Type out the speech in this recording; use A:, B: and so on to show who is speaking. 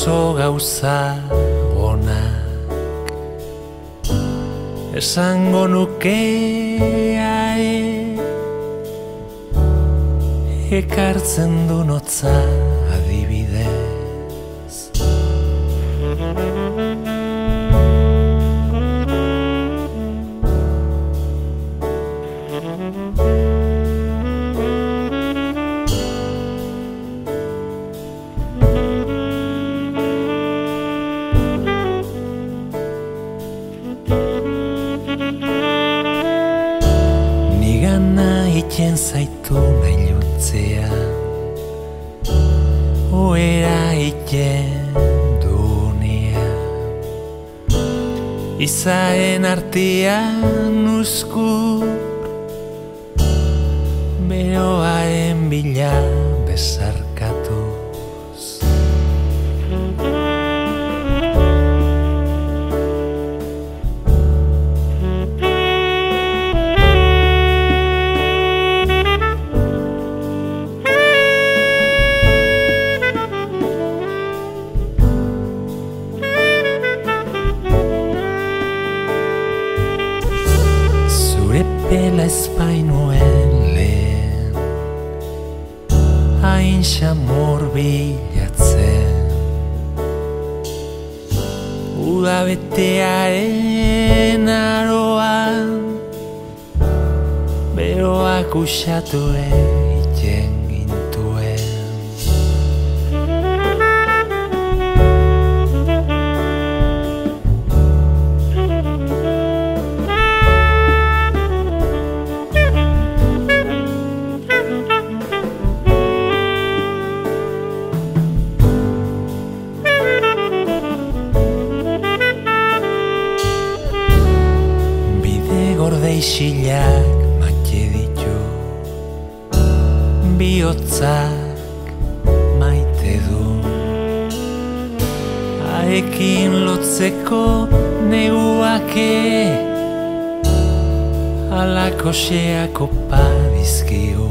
A: oso gauza onak esango nuke ekartzen du notza adibidez. Nigana iten zaitu nahi lutzean, oera iten dunean, izaen artean uzkur, beroaren bila besarkatuz. Pela espainuen lehen, hain xamor bilatzen, udabetearen aroan, beroak usatu egiten gintuen. Gorde isilak maite ditu, bihotzak maite du, haekin lotzeko neguake, halako xeako padizkigu.